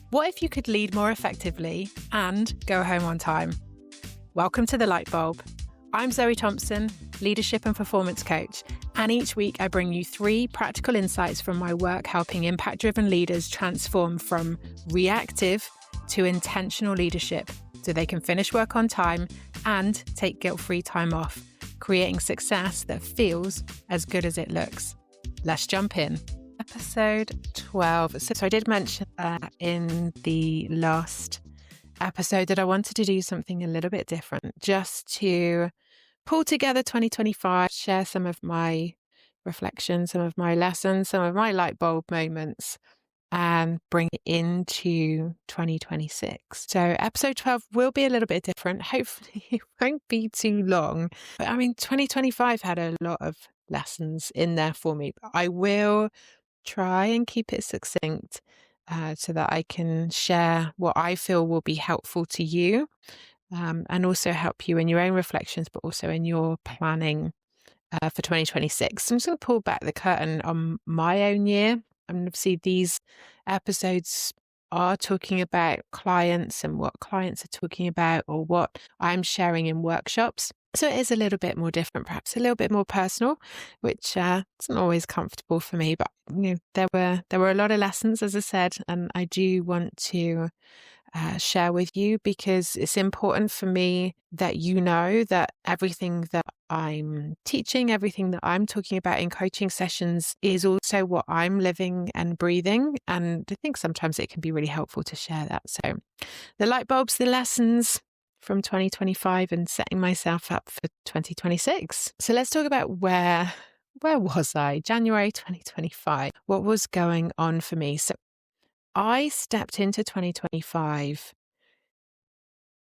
What if you could lead more effectively and go home on time? Welcome to the Lightbulb. I'm Zoe Thompson, leadership and performance coach, and each week I bring you 3 practical insights from my work helping impact-driven leaders transform from reactive to intentional leadership so they can finish work on time and take guilt-free time off, creating success that feels as good as it looks. Let's jump in. Episode 12. So I did mention in the last episode that I wanted to do something a little bit different, just to pull together 2025, share some of my reflections, some of my lessons, some of my light bulb moments, and bring it into 2026. So episode 12 will be a little bit different. Hopefully it won't be too long. But 2025 had a lot of lessons in there for me. But I will try and keep it succinct so that I can share what I feel will be helpful to you and also help you in your own reflections, but also in your planning for 2026. So I'm just going to pull back the curtain on my own year. And obviously these episodes are talking about clients and what clients are talking about or what I'm sharing in workshops. So it is a little bit more different, perhaps a little bit more personal, which isn't always comfortable for me. But there were a lot of lessons, as I said, and I do want to share with you because it's important for me that you know that everything that I'm teaching, everything that I'm talking about in coaching sessions is also what I'm living and breathing. And I think sometimes it can be really helpful to share that. So the light bulbs, the lessons from 2025 and setting myself up for 2026. So let's talk about where was I? January 2025. What was going on for me? So I stepped into 2025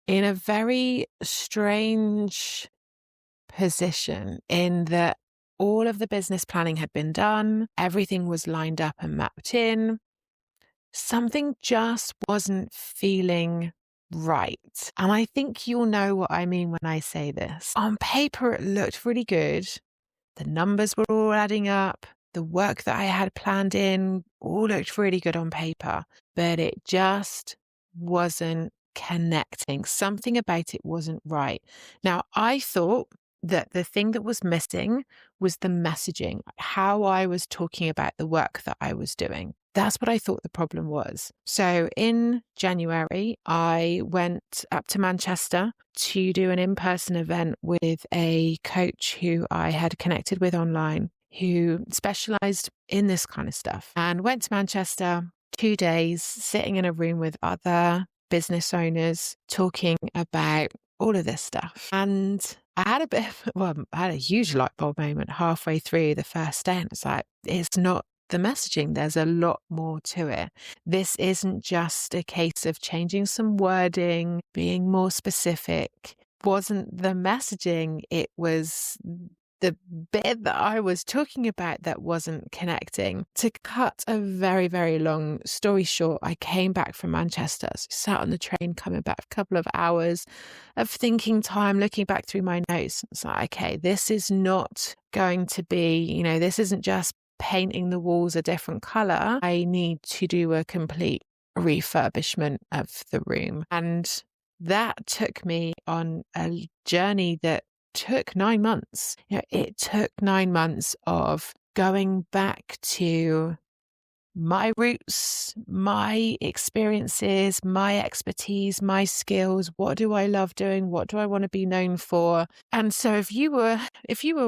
in a very strange position in that all of the business planning had been done. Everything was lined up and mapped in. Something just wasn't feeling right. And I think you'll know what I mean when I say this. On paper, it looked really good. The numbers were all adding up. The work that I had planned in all looked really good on paper, but it just wasn't connecting. Something about it wasn't right. Now, I thought that the thing that was missing was the messaging, how I was talking about the work that I was doing. That's what I thought the problem was. So in January, I went up to Manchester to do an in-person event with a coach who I had connected with online, who specialized in this kind of stuff, and went to Manchester 2 days, sitting in a room with other business owners, talking about all of this stuff. And I had I had a huge light bulb moment halfway through the first day. And it's like, it's not the messaging. There's a lot more to it. This isn't just a case of changing some wording, being more specific. Wasn't the messaging. It was the bit that I was talking about that wasn't connecting. To cut a very, very long story short, I came back from Manchester, so sat on the train coming back, a couple of hours of thinking time, looking back through my notes. It's like, okay, this is not going to be, this isn't just painting the walls a different color. I need to do a complete refurbishment of the room. And that took me on a journey that took 9 months. It took 9 months of going back to my roots, my experiences, my expertise, my skills. What do I love doing? What do I want to be known for? And so if you were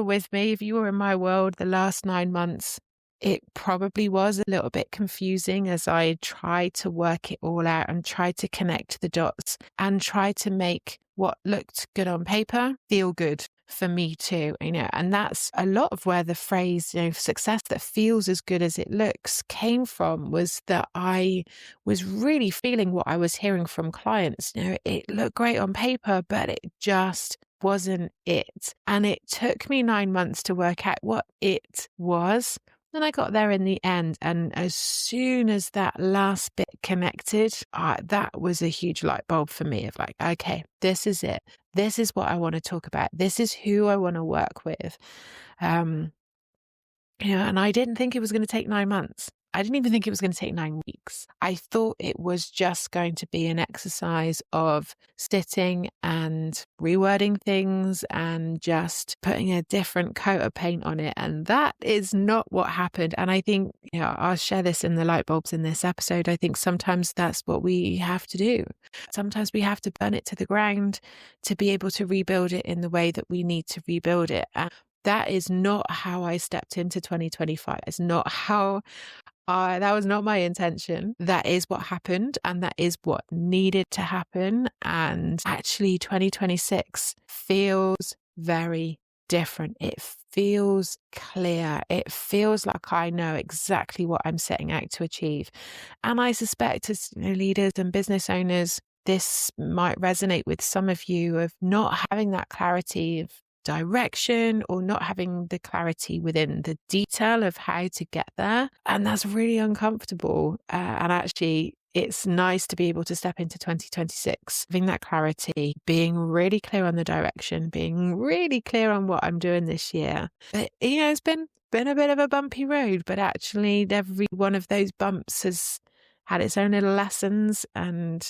with me, if you were in my world the last 9 months, it probably was a little bit confusing as I tried to work it all out and tried to connect the dots and try to make what looked good on paper feel good for me too, and that's a lot of where the phrase, success that feels as good as it looks came from, was that I was really feeling what I was hearing from clients. It looked great on paper, but it just wasn't it. And it took me 9 months to work out what it was. And I got there in the end. And as soon as that last bit connected, that was a huge light bulb for me of like, okay, this is it. This is what I want to talk about. This is who I want to work with. And I didn't think it was going to take 9 months. I didn't even think it was going to take 9 weeks. I thought it was just going to be an exercise of sitting and rewording things and just putting a different coat of paint on it. And that is not what happened. And I think, I'll share this in the light bulbs in this episode. I think sometimes that's what we have to do. Sometimes we have to burn it to the ground to be able to rebuild it in the way that we need to rebuild it. And that is not how I stepped into 2025. It's not how that was not my intention. That is what happened, and that is what needed to happen. And actually, 2026 feels very different. It feels clear. It feels like I know exactly what I'm setting out to achieve. And I suspect as leaders and business owners, this might resonate with some of you of not having that clarity of direction or not having the clarity within the detail of how to get there. And that's really uncomfortable. And actually, it's nice to be able to step into 2026, having that clarity, being really clear on the direction, being really clear on what I'm doing this year. But, it's been a bit of a bumpy road, but actually every one of those bumps has had its own little lessons and,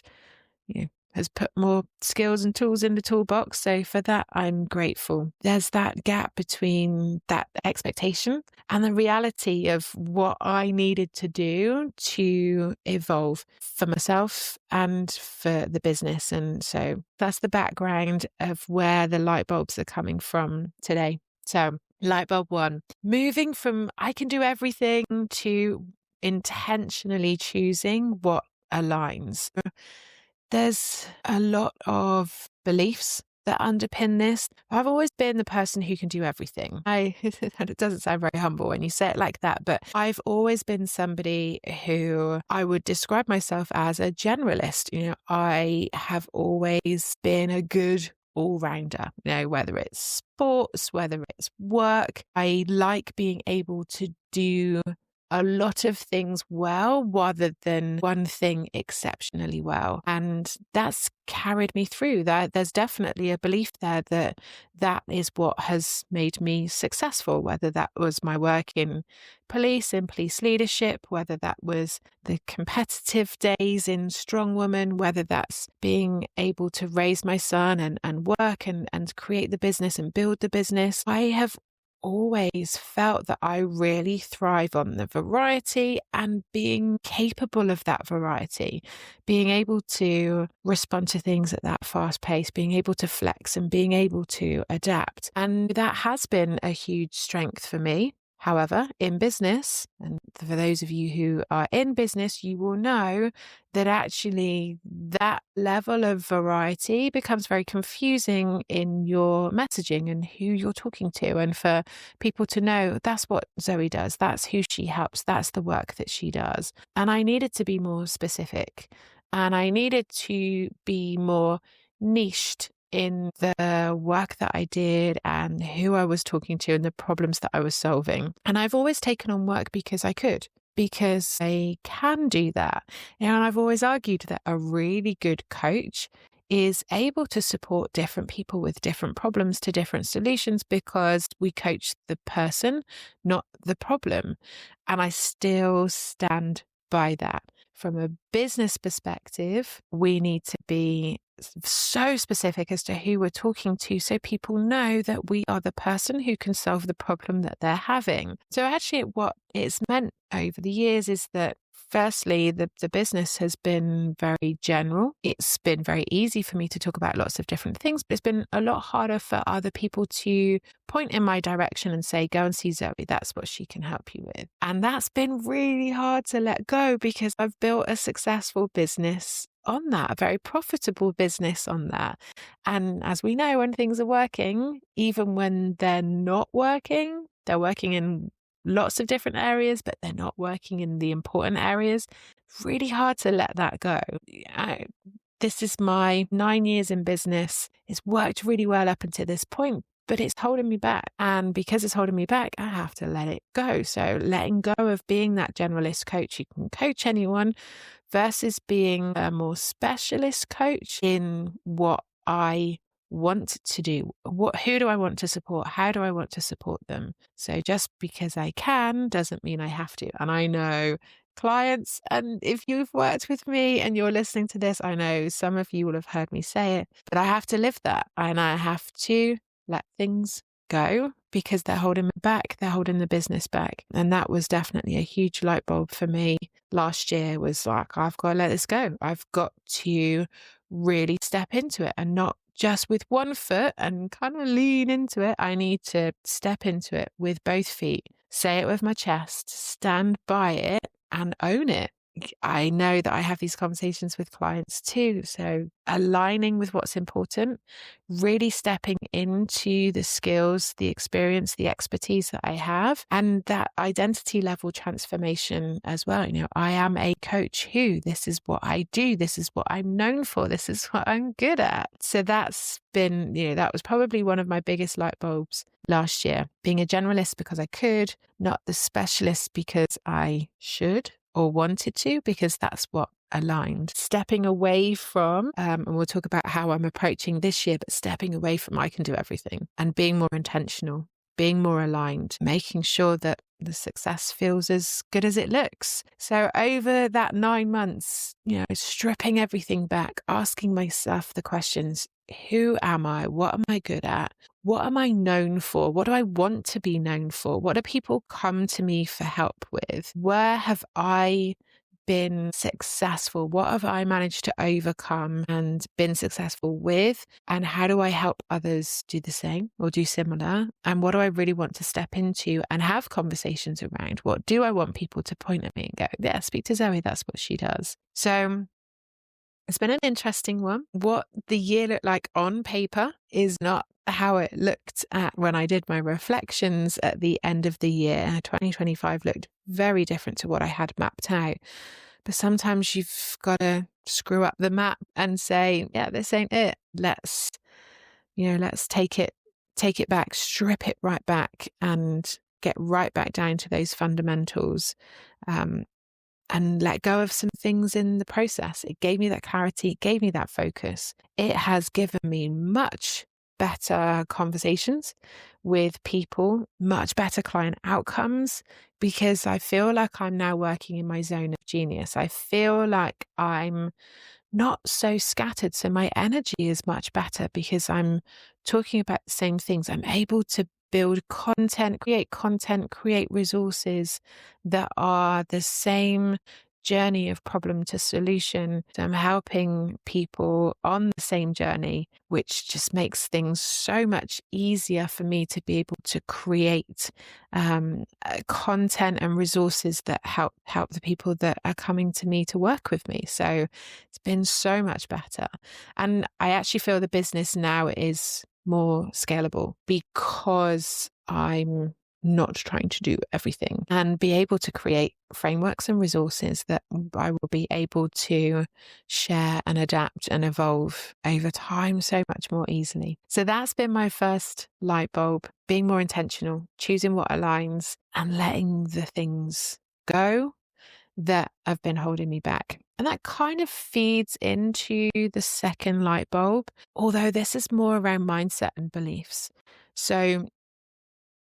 has put more skills and tools in the toolbox. So for that, I'm grateful. There's that gap between that expectation and the reality of what I needed to do to evolve for myself and for the business. And so that's the background of where the light bulbs are coming from today. So light bulb 1, moving from I can do everything to intentionally choosing what aligns. There's a lot of beliefs that underpin this. I've always been the person who can do everything. It doesn't sound very humble when you say it like that, but I've always been somebody who I would describe myself as a generalist. I have always been a good all-rounder, whether it's sports, whether it's work. I like being able to do a lot of things well rather than one thing exceptionally well. And that's carried me through. There's definitely a belief there that is what has made me successful, whether that was my work in police leadership, whether that was the competitive days in Strong Woman, whether that's being able to raise my son and work and create the business and build the business. I have always felt that I really thrive on the variety and being capable of that variety, being able to respond to things at that fast pace, being able to flex and being able to adapt. And that has been a huge strength for me. However, in business, and for those of you who are in business, you will know that actually that level of variety becomes very confusing in your messaging and who you're talking to. And for people to know that's what Zoe does, that's who she helps, that's the work that she does. And I needed to be more specific and I needed to be more niched in the work that I did and who I was talking to and the problems that I was solving. And I've always taken on work because I could, because I can do that. And I've always argued that a really good coach is able to support different people with different problems to different solutions because we coach the person, not the problem. And I still stand by that. From a business perspective, we need to be so specific as to who we're talking to so people know that we are the person who can solve the problem that they're having. So actually what it's meant over the years is that firstly, the business has been very general. It's been very easy for me to talk about lots of different things, but it's been a lot harder for other people to point in my direction and say, go and see Zoe. That's what she can help you with. And that's been really hard to let go because I've built a successful business on that, a very profitable business on that. And as we know, when things are working, even when they're not working, they're working in lots of different areas, but they're not working in the important areas. Really hard to let that go. This is my 9 years in business. It's worked really well up until this point, but it's holding me back. And because it's holding me back, I have to let it go. So letting go of being that generalist coach who can coach anyone versus being a more specialist coach in what I want to do? Who do I want to support? How do I want to support them? So just because I can doesn't mean I have to. And I know clients, and if you've worked with me and you're listening to this, I know some of you will have heard me say it, but I have to live that, and I have to let things go because they're holding me back. They're holding the business back. And that was definitely a huge light bulb for me last year. Was like, I've got to let this go. I've got to really step into it and not just with one foot and kind of lean into it. I need to step into it with both feet, say it with my chest, stand by it and own it. I know that I have these conversations with clients too. So aligning with what's important, really stepping into the skills, the experience, the expertise that I have, and that identity level transformation as well. You know, I am a coach who, this is what I do. This is what I'm known for. This is what I'm good at. So that's been, that was probably one of my biggest light bulbs last year. Being a generalist because I could, not the specialist because I should or wanted to, because that's what aligned. Stepping away from, and we'll talk about how I'm approaching this year, but stepping away from I can do everything and being more intentional, being more aligned, making sure that the success feels as good as it looks. So over that 9 months, stripping everything back, asking myself the questions, who am I? What am I good at? What am I known for? What do I want to be known for? What do people come to me for help with? Where have I been successful? What have I managed to overcome and been successful with? And how do I help others do the same or do similar? And what do I really want to step into and have conversations around? What do I want people to point at me and go, yeah, speak to Zoe, that's what she does. So it's been an interesting one. What the year looked like on paper is not how it looked at when I did my reflections at the end of the year. 2025 looked very different to what I had mapped out. But sometimes you've got to screw up the map and say, yeah, this ain't it. Let's take it back, strip it right back and get right back down to those fundamentals. And let go of some things in the process. It gave me that clarity, it gave me that focus. It has given me much better conversations with people, much better client outcomes, because I feel like I'm now working in my zone of genius. I feel like I'm not so scattered. So my energy is much better because I'm talking about the same things. I'm able to build content, create resources that are the same journey of problem to solution. So I'm helping people on the same journey, which just makes things so much easier for me to be able to create content and resources that help the people that are coming to me to work with me. So it's been so much better. And I actually feel the business now is more scalable because I'm not trying to do everything and be able to create frameworks and resources that I will be able to share and adapt and evolve over time so much more easily. So that's been my first light bulb, being more intentional, choosing what aligns and letting the things go that have been holding me back. And that kind of feeds into the second light bulb, although this is more around mindset and beliefs. So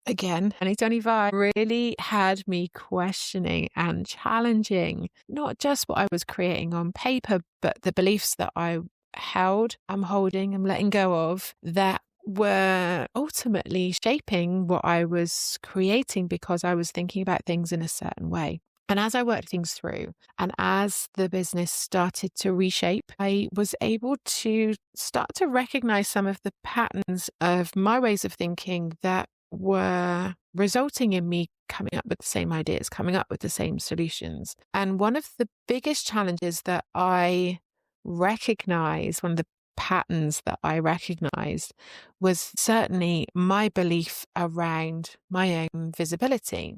again, 2025 really had me questioning and challenging not just what I was creating on paper, but the beliefs that I held, I'm holding, I'm letting go of, that were ultimately shaping what I was creating because I was thinking about things in a certain way. And as I worked things through and as the business started to reshape, I was able to start to recognize some of the patterns of my ways of thinking that were resulting in me coming up with the same ideas, coming up with the same solutions. And one of the biggest challenges that I recognized, one of the patterns that I recognized, was certainly my belief around my own visibility.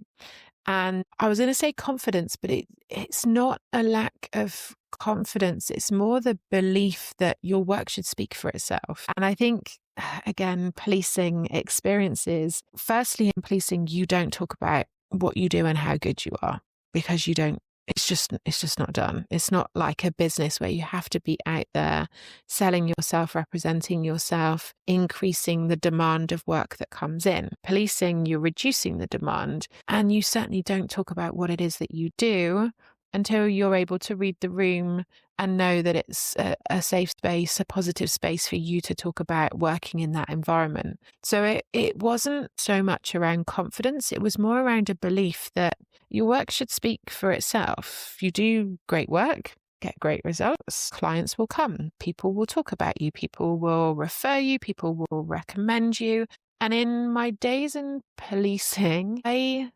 And I was going to say confidence, but it's not a lack of confidence. It's more the belief that your work should speak for itself. And I think, again, policing experiences, firstly in policing, you don't talk about what you do and how good you are because you don't it's just not done. It's not like a business where you have to be out there selling yourself, representing yourself, increasing the demand of work that comes in. Policing, you're reducing the demand, and you certainly don't talk about what it is that you do until you're able to read the room and know that it's a safe space, a positive space for you to talk about working in that environment. So it wasn't so much around confidence. It was more around a belief that your work should speak for itself. You do great work, get great results, clients will come, people will talk about you, people will refer you, people will recommend you. And in my days in policing, I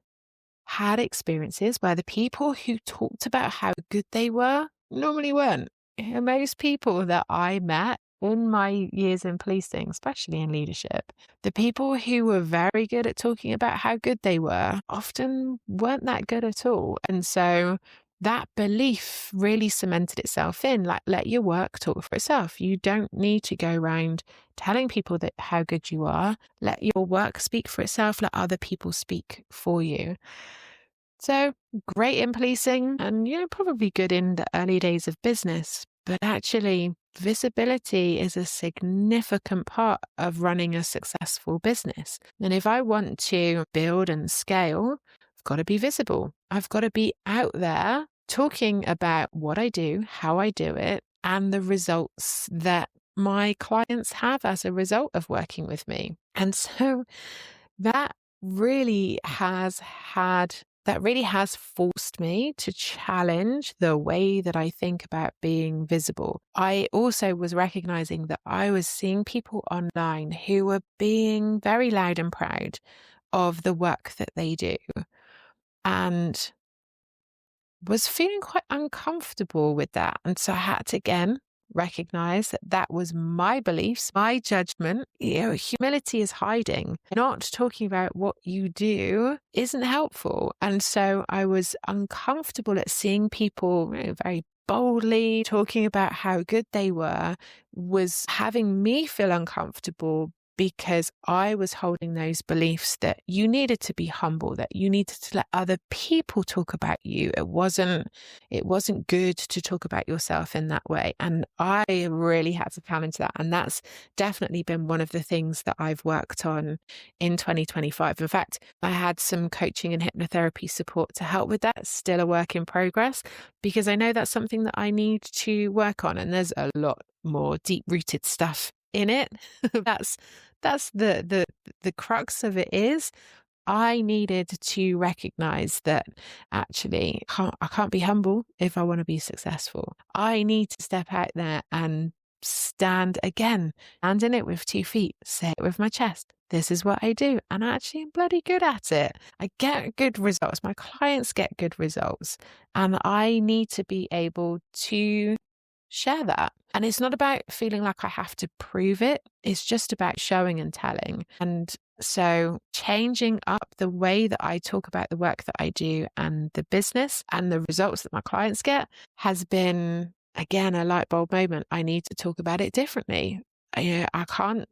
had experiences where the people who talked about how good they were normally weren't. Most people that I met in my years in policing, especially in leadership, the people who were very good at talking about how good they were often weren't that good at all. And so that belief really cemented itself in, like, let your work talk for itself. You don't need to go around telling people that how good you are. Let your work speak for itself. Let other people speak for you. So great in policing and, probably good in the early days of business. But actually, visibility is a significant part of running a successful business. And if I want to build and scale, I've got to be visible. I've got to be out there talking about what I do, how I do it, and the results that my clients have as a result of working with me. And so that really has forced me to challenge the way that I think about being visible. I also was recognizing that I was seeing people online who were being very loud and proud of the work that they do, and was feeling quite uncomfortable with that. And so I had to again recognize that that was my beliefs, my judgment. Humility is hiding. Not talking about what you do isn't helpful. And so I was uncomfortable at seeing people very boldly talking about how good they were, was having me feel uncomfortable because I was holding those beliefs that you needed to be humble, that you needed to let other people talk about you. It wasn't good to talk about yourself in that way. And I really had to challenge that. And that's definitely been one of the things that I've worked on in 2025. In fact, I had some coaching and hypnotherapy support to help with that. Still a work in progress, because I know that's something that I need to work on. And there's a lot more deep-rooted stuff in it. That's the crux of it is I needed to recognize that actually I can't be humble if I want to be successful. I need to step out there and stand in it with 2 feet, say it with my chest. This is what I do. And I actually am bloody good at it. I get good results. My clients get good results. And I need to be able to share that. And it's not about feeling like I have to prove it. It's just about showing and telling. And so changing up the way that I talk about the work that I do and the business and the results that my clients get has been, again, a light bulb moment. I need to talk about it differently. I can't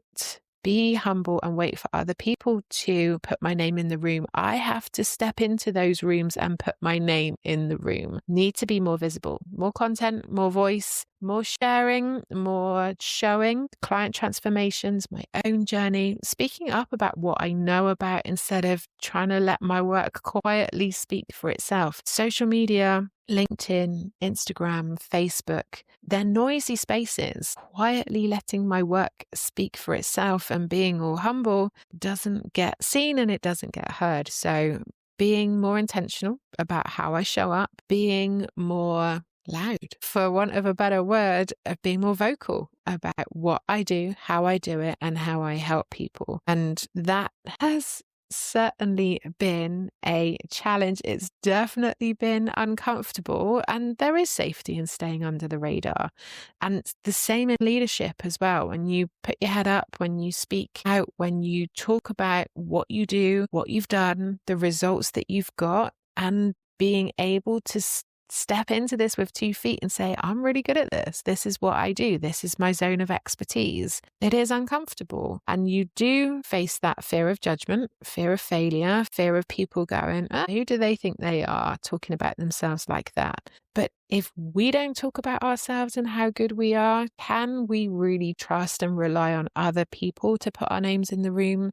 be humble and wait for other people to put my name in the room. I have to step into those rooms and put my name in the room. Need to be more visible, more content, more voice, more sharing, more showing client transformations, my own journey, speaking up about what I know about instead of trying to let my work quietly speak for itself. Social media, LinkedIn, Instagram, Facebook, they're noisy spaces. Quietly letting my work speak for itself and being all humble doesn't get seen and it doesn't get heard. So being more intentional about how I show up, being more loud, for want of a better word, of being more vocal about what I do, how I do it, and how I help people. And that has certainly been a challenge. It's definitely been uncomfortable, and there is safety in staying under the radar. And it's the same in leadership as well. When you put your head up, when you speak out, when you talk about what you do, what you've done, the results that you've got, and being able to step into this with 2 feet and say, I'm really good at this. This is what I do. This is my zone of expertise. It is uncomfortable. And you do face that fear of judgment, fear of failure, fear of people going, who do they think they are, talking about themselves like that? But if we don't talk about ourselves and how good we are, can we really trust and rely on other people to put our names in the room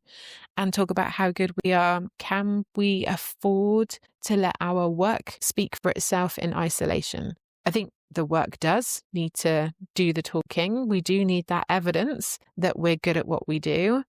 and talk about how good we are? Can we afford to let our work speak for itself in isolation? I think the work does need to do the talking. We do need that evidence that we're good at what we do,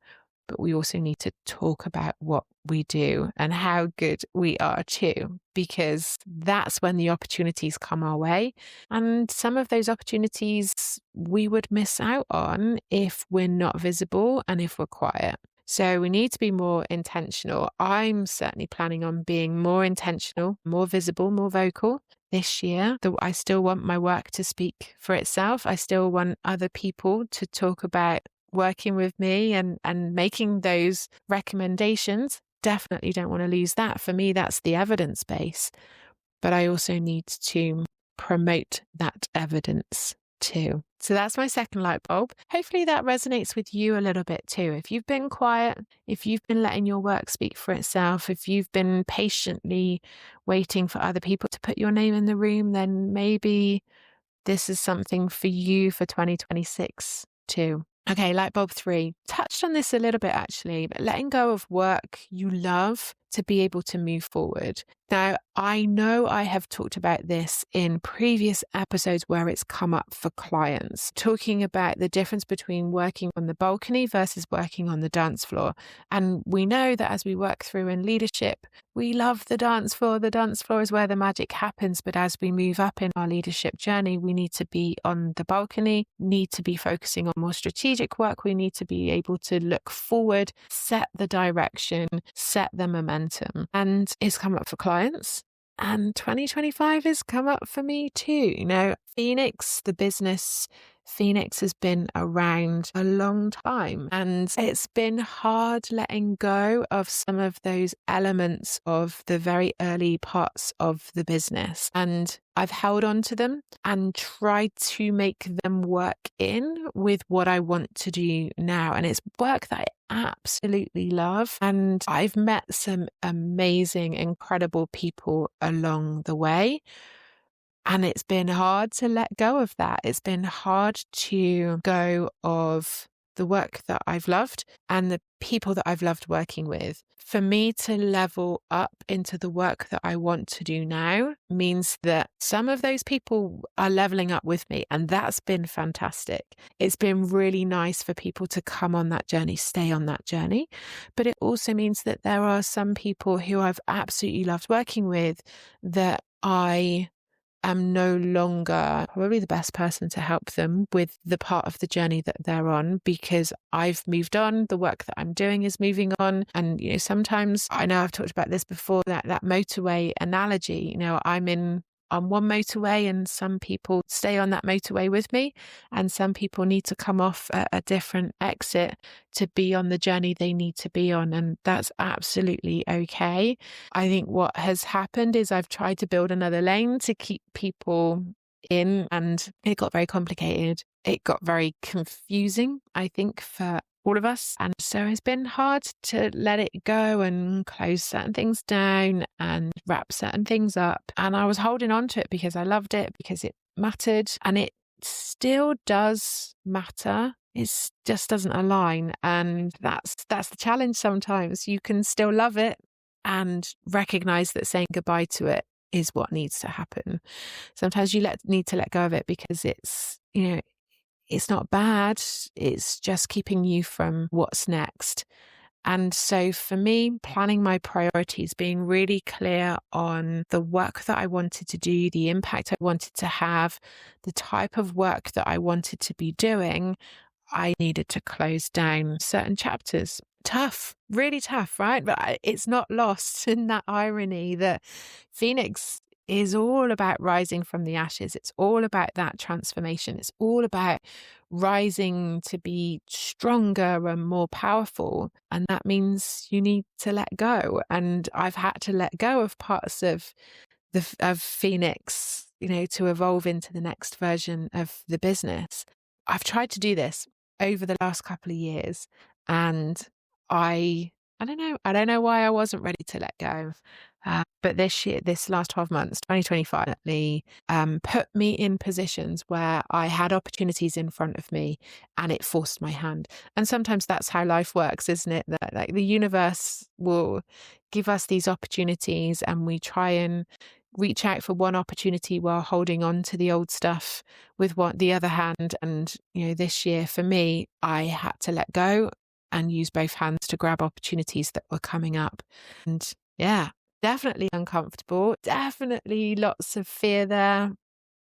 but we also need to talk about what we do and how good we are too, because that's when the opportunities come our way. And some of those opportunities we would miss out on if we're not visible and if we're quiet. So we need to be more intentional. I'm certainly planning on being more intentional, more visible, more vocal this year. I still want my work to speak for itself. I still want other people to talk about working with me and making those recommendations. Definitely don't want to lose that. For me, that's the evidence base. But I also need to promote that evidence too. So that's my second light bulb. Hopefully that resonates with you a little bit too. If you've been quiet, if you've been letting your work speak for itself, if you've been patiently waiting for other people to put your name in the room, then maybe this is something for you for 2026 too. Okay, light bulb 3. Touched on this a little bit actually, but letting go of work you love to be able to move forward. Now, I know I have talked about this in previous episodes where it's come up for clients, talking about the difference between working on the balcony versus working on the dance floor. And we know that as we work through in leadership, we love the dance floor. The dance floor is where the magic happens. But as we move up in our leadership journey, we need to be on the balcony, need to be focusing on more strategic work. We need to be able to look forward, set the direction, set the momentum. And it's come up for clients. And 2025 has come up for me too. You know, Phoenix, the business Phoenix has been around a long time, and it's been hard letting go of some of those elements of the very early parts of the business. And I've held on to them and tried to make them work in with what I want to do now. And it's work that I absolutely love. And I've met some amazing, incredible people along the way. And it's been hard to let go of that. It's been hard to go of the work that I've loved and the people that I've loved working with. For me to level up into the work that I want to do now means that some of those people are leveling up with me, and that's been fantastic. It's been really nice for people to come on that journey, stay on that journey. But it also means that there are some people who I've absolutely loved working with that I am no longer probably the best person to help them with the part of the journey that they're on, because I've moved on. The work that I'm doing is moving on. And, you know, sometimes, I know I've talked about this before, that motorway analogy, you know, I'm on one motorway and some people stay on that motorway with me, and some people need to come off at a different exit to be on the journey they need to be on. And that's absolutely okay. I think what has happened is I've tried to build another lane to keep people in, and it got very complicated. It got very confusing, I think, for all of us. And so it's been hard to let it go and close certain things down and wrap certain things up. And I was holding on to it because I loved it, because it mattered, and it still does matter. It just doesn't align. And that's the challenge sometimes. You can still love it and recognize that saying goodbye to it is what needs to happen. Sometimes you need to let go of it because it's, you know, it's not bad. It's just keeping you from what's next. And so for me, planning my priorities, being really clear on the work that I wanted to do, the impact I wanted to have, the type of work that I wanted to be doing, I needed to close down certain chapters. Tough, really tough, right? But it's not lost in that irony that Phoenix is all about rising from the ashes. It's all about that transformation. It's all about rising to be stronger and more powerful. And that means you need to let go. And I've had to let go of parts of of Phoenix, to evolve into the next version of the business. I've tried to do this over the last couple of years, and I don't know why I wasn't ready to let go. But this last 12 months, 2025, definitely put me in positions where I had opportunities in front of me and it forced my hand. And sometimes that's how life works, isn't it? That like the universe will give us these opportunities and we try and reach out for one opportunity while holding on to the old stuff with the other hand. And, this year for me, I had to let go and use both hands to grab opportunities that were coming up. And yeah, definitely uncomfortable, definitely lots of fear there,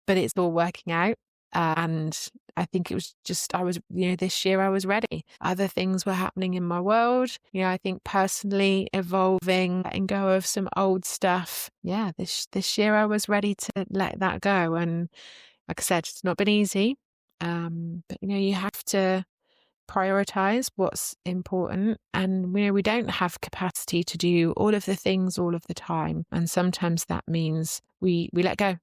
but it's all working out. And I think it was just, this year I was ready. Other things were happening in my world. I think personally evolving, letting go of some old stuff. Yeah, this year I was ready to let that go. And like I said, it's not been easy. But you have to prioritize what's important, and we don't have capacity to do all of the things all of the time, and sometimes that means we let go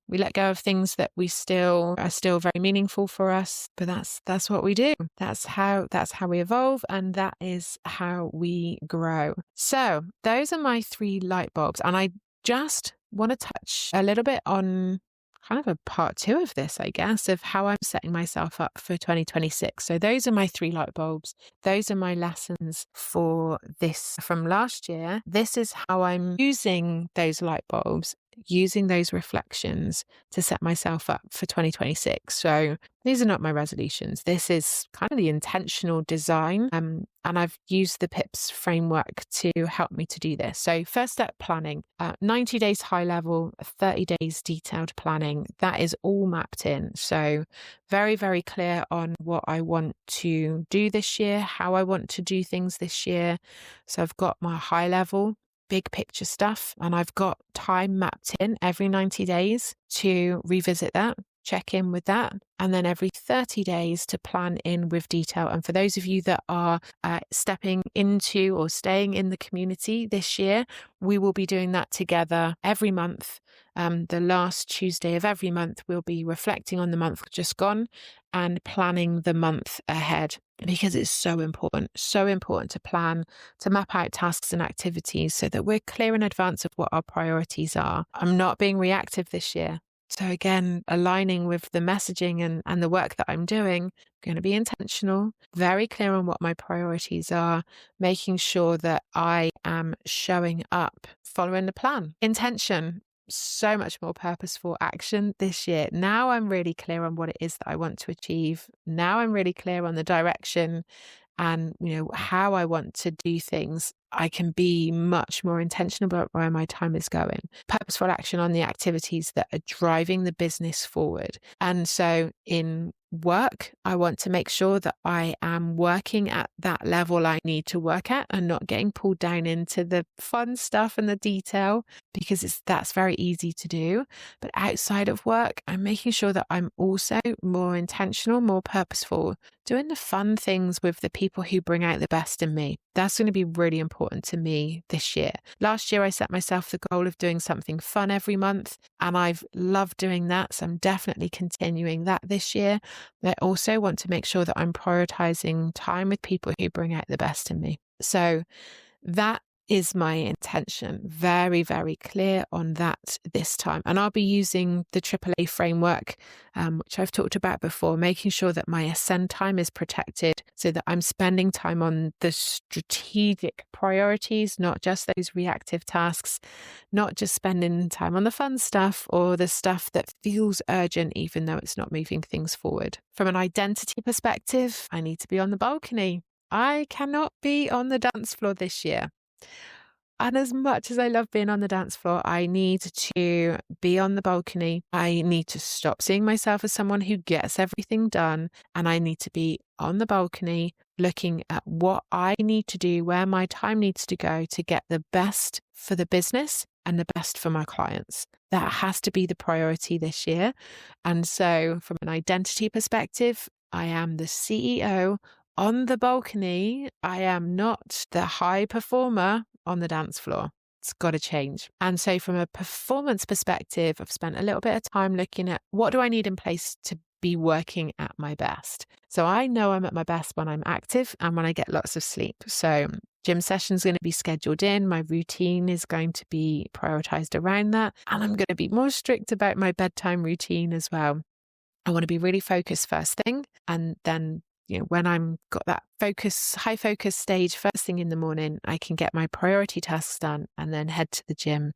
of things that are still very meaningful for us, but that's what we do. That's how we evolve, and that is how we grow. So those are my 3 light bulbs, and I just want to touch a little bit on kind of a part 2 of this, I guess, of how I'm setting myself up for 2026. So those are my 3 light bulbs. Those are my lessons for this from last year. This is how I'm using those light bulbs, using those reflections to set myself up for 2026. So these are not my resolutions. This is kind of the intentional design. And I've used the PIIPS framework to help me to do this. So first step, planning. 90 days high level, 30 days detailed planning. That is all mapped in. So very, very clear on what I want to do this year, how I want to do things this year. So I've got my high level, big picture stuff, and I've got time mapped in every 90 days to revisit that, check in with that, and then every 30 days to plan in with detail. And for those of you that are stepping into or staying in the community this year, we will be doing that together every month. The last Tuesday of every month, we'll be reflecting on the month just gone and planning the month ahead, because it's so important to plan, to map out tasks and activities so that we're clear in advance of what our priorities are. I'm not being reactive this year. So again, aligning with the messaging and the work that I'm doing, I'm going to be intentional, very clear on what my priorities are, making sure that I am showing up, following the plan. Intention, so much more purposeful action this year. Now I'm really clear on what it is that I want to achieve. Now I'm really clear on the direction and how I want to do things. I can be much more intentional about where my time is going. Purposeful action on the activities that are driving the business forward. And so in work, I want to make sure that I am working at that level I need to work at and not getting pulled down into the fun stuff and the detail, because that's very easy to do. But outside of work, I'm making sure that I'm also more intentional, more purposeful, doing the fun things with the people who bring out the best in me. That's going to be really important to me this year. Last year, I set myself the goal of doing something fun every month, and I've loved doing that. So I'm definitely continuing that this year. I also want to make sure that I'm prioritizing time with people who bring out the best in me. So that is my intention. Very, very clear on that this time. And I'll be using the AAA framework, which I've talked about before, making sure that my ascend time is protected so that I'm spending time on the strategic priorities, not just those reactive tasks, not just spending time on the fun stuff or the stuff that feels urgent, even though it's not moving things forward. From an identity perspective, I need to be on the balcony. I cannot be on the dance floor this year. And as much as I love being on the dance floor, I need to be on the balcony. I need to stop seeing myself as someone who gets everything done. And I need to be on the balcony looking at what I need to do, where my time needs to go to get the best for the business and the best for my clients. That has to be the priority this year. And so from an identity perspective, I am the CEO on the balcony. I am not the high performer on the dance floor. It's got to change. And so from a performance perspective, I've spent a little bit of time looking at what do I need in place to be working at my best. So I know I'm at my best when I'm active and when I get lots of sleep. So gym sessions going to be scheduled in. My routine is going to be prioritized around that. And I'm going to be more strict about my bedtime routine as well. I want to be really focused first thing. And then, when I'm got that high focus stage first thing in the morning, I can get my priority tasks done and then head to the gym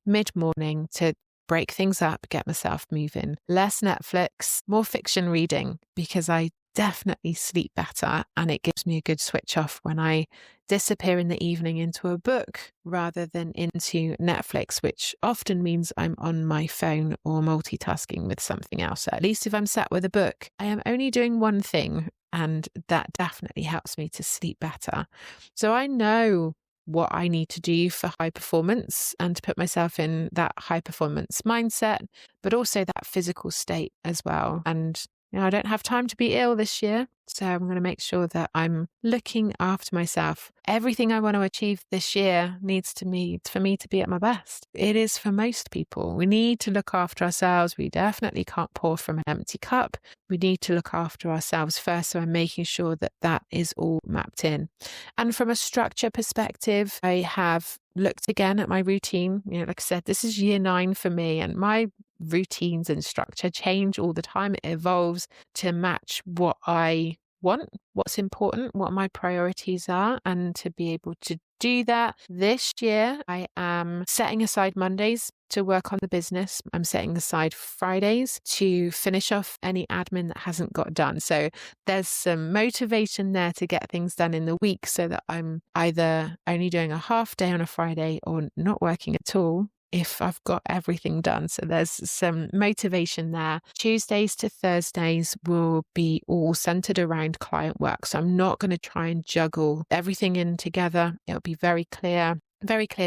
mid-morning to break things up, get myself moving. Less Netflix, more fiction reading, because I definitely sleep better and it gives me a good switch off when I disappear in the evening into a book rather than into Netflix, which often means I'm on my phone or multitasking with something else. At least if I'm sat with a book, I am only doing one thing, and that definitely helps me to sleep better. So I know what I need to do for high performance and to put myself in that high performance mindset, but also that physical state as well. And I don't have time to be ill this year, so I'm going to make sure that I'm looking after myself. Everything I want to achieve this year needs for me to be at my best. It is for most people. We need to look after ourselves. We definitely can't pour from an empty cup. We need to look after ourselves first, so I'm making sure that that is all mapped in. And from a structure perspective, I have looked again at my routine. Like I said, this is year 9 for me, and my routines and structure change all the time. It evolves to match what I want, what's important, what my priorities are. And to be able to do that this year, I am setting aside Mondays to work on the business. I'm setting aside Fridays to finish off any admin that hasn't got done. So there's some motivation there to get things done in the week so that I'm either only doing a half day on a Friday or not working at all if I've got everything done. So there's some motivation there. Tuesdays to Thursdays will be all centered around client work. So I'm not going to try and juggle everything in together. It'll be very clear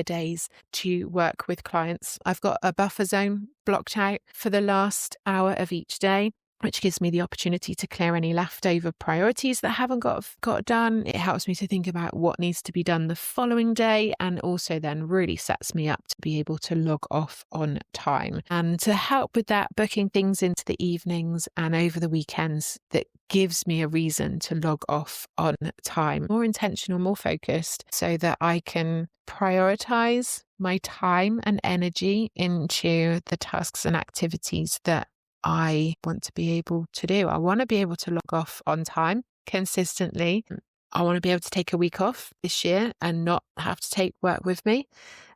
days to work with clients. I've got a buffer zone blocked out for the last hour of each day, which gives me the opportunity to clear any leftover priorities that haven't got done. It helps me to think about what needs to be done the following day, and also then really sets me up to be able to log off on time. And to help with that, booking things into the evenings and over the weekends that gives me a reason to log off on time. More intentional, more focused, so that I can prioritize my time and energy into the tasks and activities that I want to be able to do. I want to be able to log off on time consistently. I want to be able to take a week off this year and not have to take work with me.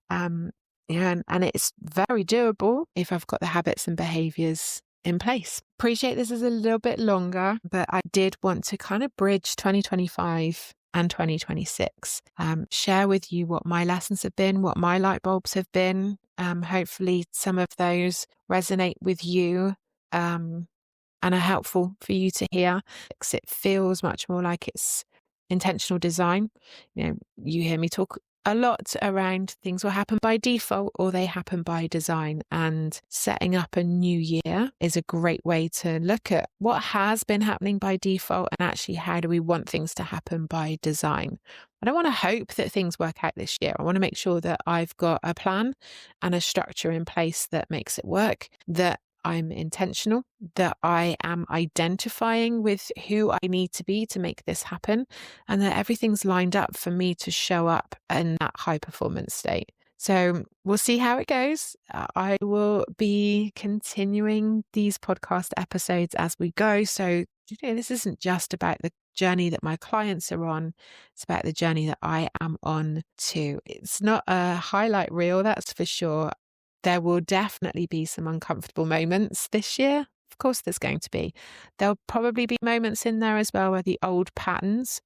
And it's very doable if I've got the habits and behaviors in place. Appreciate this is a little bit longer, but I did want to kind of bridge 2025 and 2026. Share with you what my lessons have been, what my light bulbs have been. Hopefully some of those resonate with you and are helpful for you to hear, because it feels much more like it's intentional design. You hear me talk a lot around things will happen by default or they happen by design, and setting up a new year is a great way to look at what has been happening by default and actually how do we want things to happen by design. I don't want to hope that things work out this year. I want to make sure that I've got a plan and a structure in place that makes it work, that I'm intentional, that I am identifying with who I need to be to make this happen, and that everything's lined up for me to show up in that high performance state. So we'll see how it goes. I will be continuing these podcast episodes as we go. So this isn't just about the journey that my clients are on. It's about the journey that I am on too. It's not a highlight reel, that's for sure. There will definitely be some uncomfortable moments this year. Of course, there's going to be. There'll probably be moments in there as well where the old patterns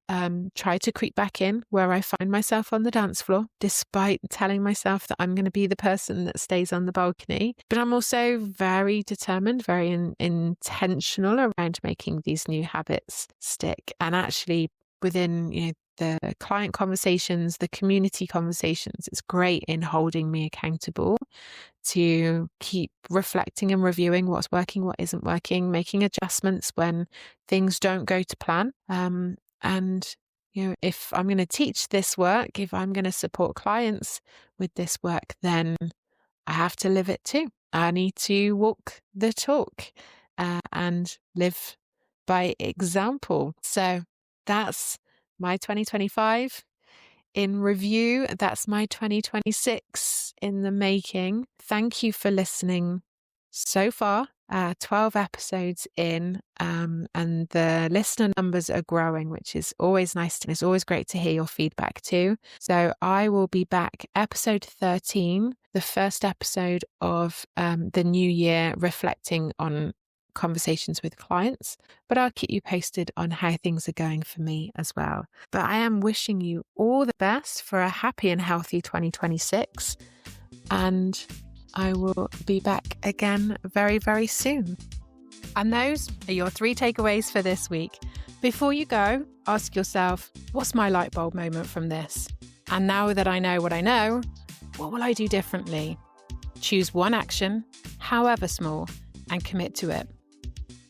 try to creep back in, where I find myself on the dance floor, despite telling myself that I'm going to be the person that stays on the balcony. But I'm also very determined, very intentional around making these new habits stick. And actually within, the client conversations, the community conversations, it's great in holding me accountable to keep reflecting and reviewing what's working, what isn't working, making adjustments when things don't go to plan. And if I'm going to teach this work, if I'm going to support clients with this work, then I have to live it too. I need to walk the talk and live by example. So that's my 2025 in review. That's my 2026 in the making. Thank you for listening so far. 12 episodes in, and the listener numbers are growing, which is always nice. And it's always great to hear your feedback too. So I will be back episode 13, the first episode of the new year, reflecting on conversations with clients, but I'll keep you posted on how things are going for me as well. But I am wishing you all the best for a happy and healthy 2026, and I will be back again very, very soon. And those are your 3 takeaways for this week. Before you go, ask yourself, what's my light bulb moment from this? And now that I know what I know, what will I do differently? Choose one action, however small, and commit to it.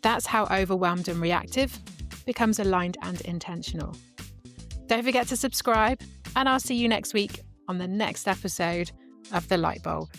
That's how overwhelmed and reactive becomes aligned and intentional. Don't forget to subscribe, and I'll see you next week on the next episode of The Lightbulb.